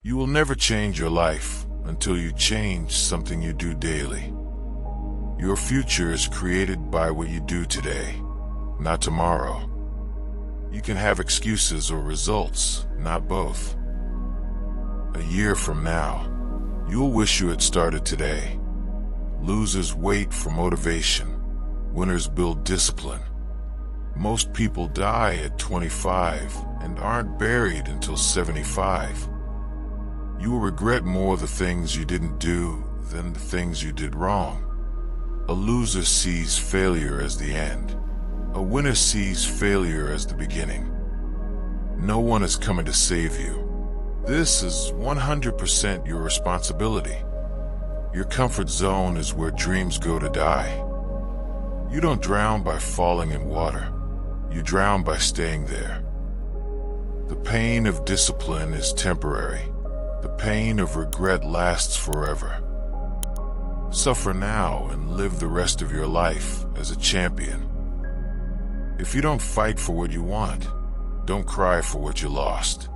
You will never change your life until you change something you do daily. Your future is created by what you do today, not tomorrow. You can have excuses or results, not both. A year from now, you'll wish you had started today. Losers wait for motivation. Winners build discipline. Most people die at 25 and aren't buried until 75. You will regret more the things you didn't do than the things you did wrong. A loser sees failure as the end. A winner sees failure as the beginning. No one is coming to save you. This is 100% your responsibility. Your comfort zone is where dreams go to die. You don't drown by falling in water. You drown by staying there. The pain of discipline is temporary. The pain of regret lasts forever. Suffer now and live the rest of your life as a champion. If you don't fight for what you want, don't cry for what you lost.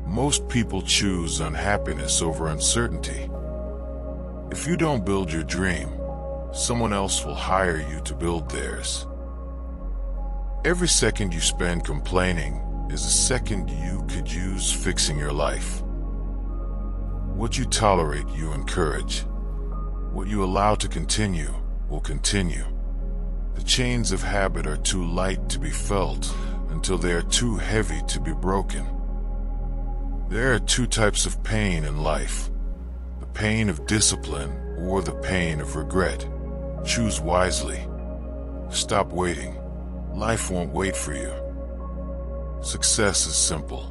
Most people choose unhappiness over uncertainty. If you don't build your dream, someone else will hire you to build theirs. Every second you spend complaining is a second you could use fixing your life. What you tolerate, you encourage. What you allow to continue will continue. The chains of habit are too light to be felt until they are too heavy to be broken. There are two types of pain in life: the pain of discipline or the pain of regret. Choose wisely. Stop waiting. Life won't wait for you. Success is simple.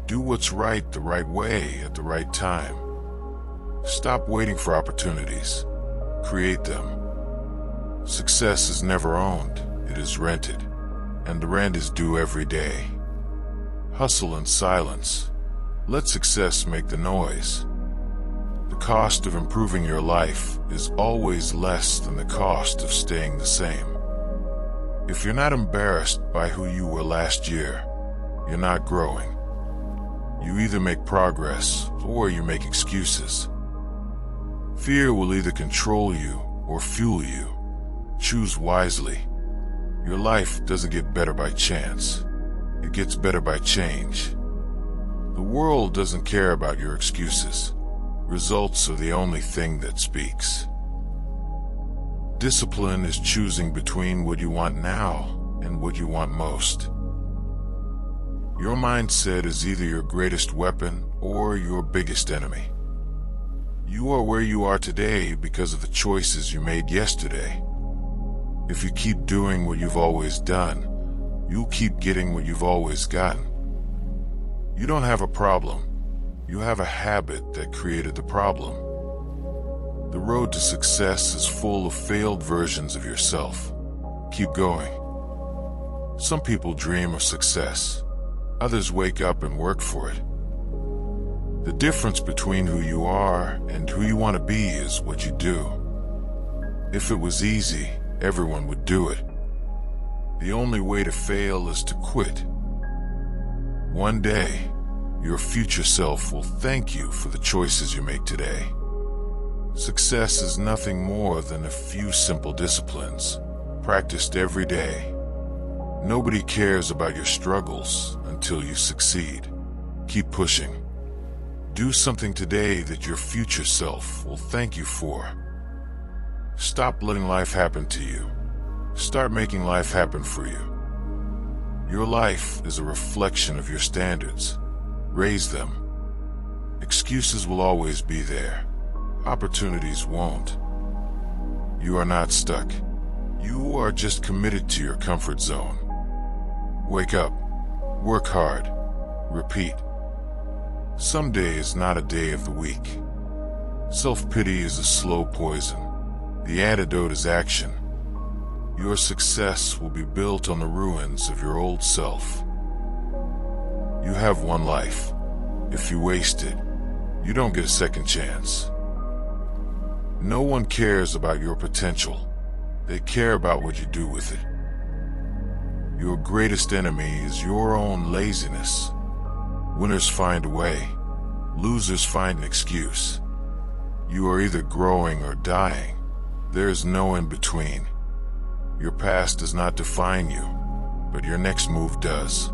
Do what's right the right way at the right time. Stop waiting for opportunities. Create them. Success is never owned, it is rented, and the rent is due every day. Hustle in silence. Let success make the noise. The cost of improving your life is always less than the cost of staying the same. If you're not embarrassed by who you were last year, you're not growing. You either make progress or you make excuses. Fear will either control you or fuel you. Choose wisely. Your life doesn't get better by chance. It gets better by change. The world doesn't care about your excuses. Results are the only thing that speaks. Discipline is choosing between what you want now and what you want most. Your mindset is either your greatest weapon or your biggest enemy. You are where you are today because of the choices you made yesterday. If you keep doing what you've always done, you'll keep getting what you've always gotten. You don't have a problem. You have a habit that created the problem. The road to success is full of failed versions of yourself. Keep going. Some people dream of success. Others wake up and work for it. The difference between who you are and who you want to be is what you do. If it was easy, everyone would do it. The only way to fail is to quit. One day, your future self will thank you for the choices you make today. Success is nothing more than a few simple disciplines, practiced every day. Nobody cares about your struggles until you succeed. Keep pushing. Do something today that your future self will thank you for. Stop letting life happen to you. Start making life happen for you. Your life is a reflection of your standards. Raise them. Excuses will always be there. Opportunities won't. You are not stuck. You are just committed to your comfort zone. Wake up. Work hard. Repeat. Someday is not a day of the week. Self-pity is a slow poison. The antidote is action. Your success will be built on the ruins of your old self. You have one life. If you waste it, you don't get a second chance. No one cares about your potential. They care about what you do with it. Your greatest enemy is your own laziness. Winners find a way. Losers find an excuse. You are either growing or dying. There is no in between. Your past does not define you, but your next move does.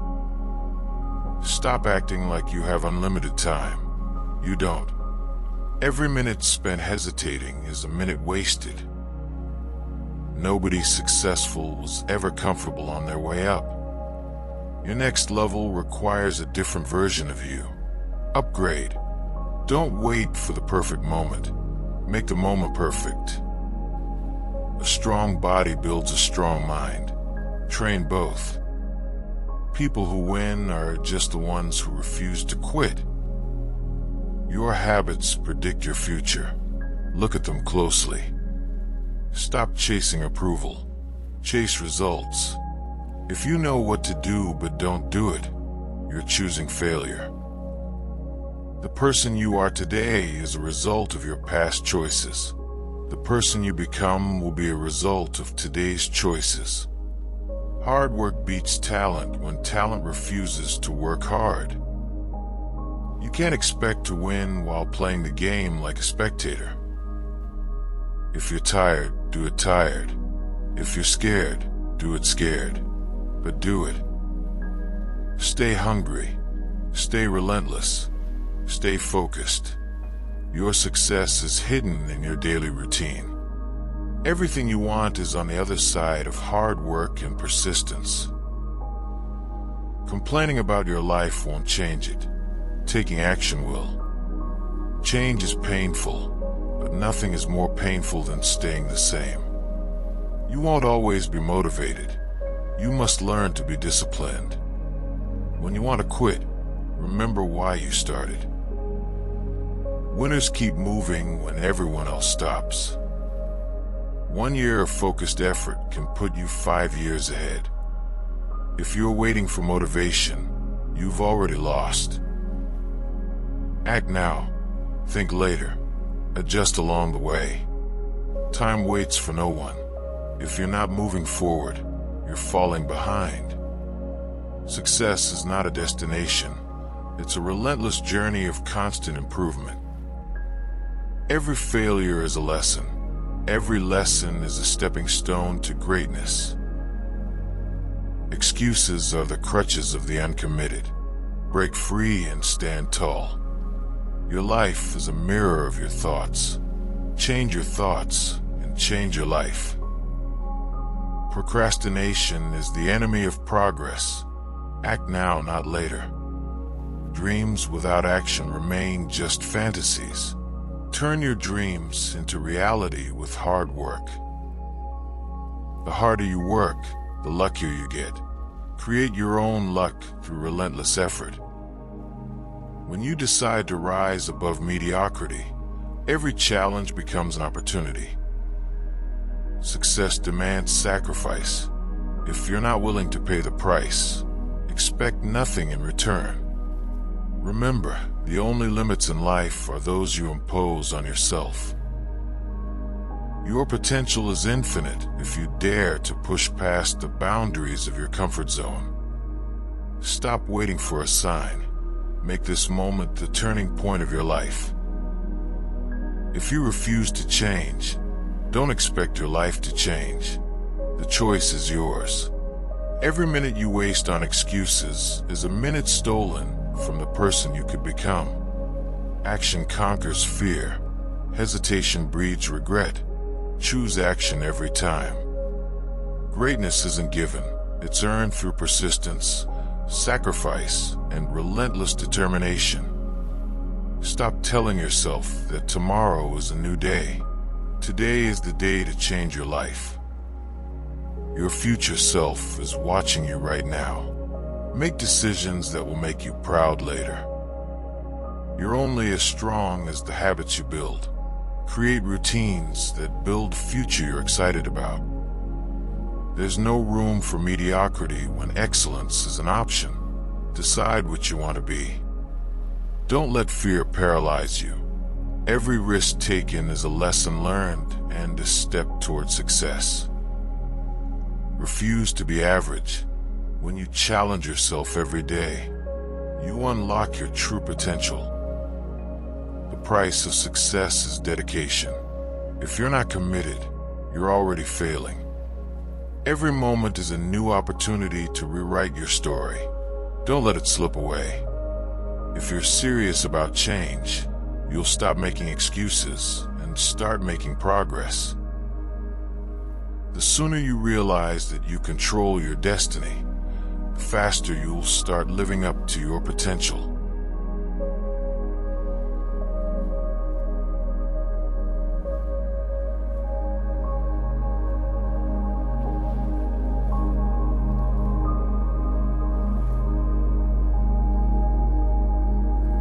Stop acting like you have unlimited time. You don't. Every minute spent hesitating is a minute wasted. Nobody successful was ever comfortable on their way up. Your next level requires a different version of you. Upgrade. Don't wait for the perfect moment. Make the moment perfect. A strong body builds a strong mind. Train both. People who win are just the ones who refuse to quit. Your habits predict your future. Look at them closely. Stop chasing approval. Chase results. If you know what to do but don't do it, you're choosing failure. The person you are today is a result of your past choices. The person you become will be a result of today's choices. Hard work beats talent when talent refuses to work hard. You can't expect to win while playing the game like a spectator. If you're tired, do it tired. If you're scared, do it scared. But do it. Stay hungry. Stay relentless. Stay focused. Your success is hidden in your daily routine. Everything you want is on the other side of hard work and persistence. Complaining about your life won't change it. Taking action will. Change is painful, but nothing is more painful than staying the same. You won't always be motivated. You must learn to be disciplined. When you want to quit, remember why you started. Winners keep moving when everyone else stops. 1 year of focused effort can put you 5 years ahead. If you're waiting for motivation, you've already lost. Act now. Think later. Adjust along the way. Time waits for no one. If you're not moving forward, you're falling behind. Success is not a destination. It's a relentless journey of constant improvement. Every failure is a lesson. Every lesson is a stepping stone to greatness. Excuses are the crutches of the uncommitted. Break free and stand tall. Your life is a mirror of your thoughts. Change your thoughts and change your life. Procrastination is the enemy of progress. Act now, not later. Dreams without action remain just fantasies. Turn your dreams into reality with hard work. The harder you work, the luckier you get. Create your own luck through relentless effort. When you decide to rise above mediocrity, every challenge becomes an opportunity. Success demands sacrifice. If you're not willing to pay the price, expect nothing in return. Remember, the only limits in life are those you impose on yourself. Your potential is infinite if you dare to push past the boundaries of your comfort zone. Stop waiting for a sign. Make this moment the turning point of your life. If you refuse to change, don't expect your life to change. The choice is yours. Every minute you waste on excuses is a minute stolen from the person you could become. Action conquers fear. Hesitation breeds regret. Choose action every time. Greatness isn't given. It's earned through persistence, sacrifice, and relentless determination. Stop telling yourself that tomorrow is a new day. Today is the day to change your life. Your future self is watching you right now. Make decisions that will make you proud later. You're only as strong as the habits you build. Create routines that build future you're excited about. There's no room for mediocrity when excellence is an option. Decide what you want to be. Don't let fear paralyze you. Every risk taken is a lesson learned and a step toward success. Refuse to be average. When you challenge yourself every day, you unlock your true potential. price of success is dedication. If you're not committed, you're already failing. Every moment is a new opportunity to rewrite your story. Don't let it slip away. If you're serious about change, you'll stop making excuses and start making progress. The sooner you realize that you control your destiny, the faster you'll start living up to your potential.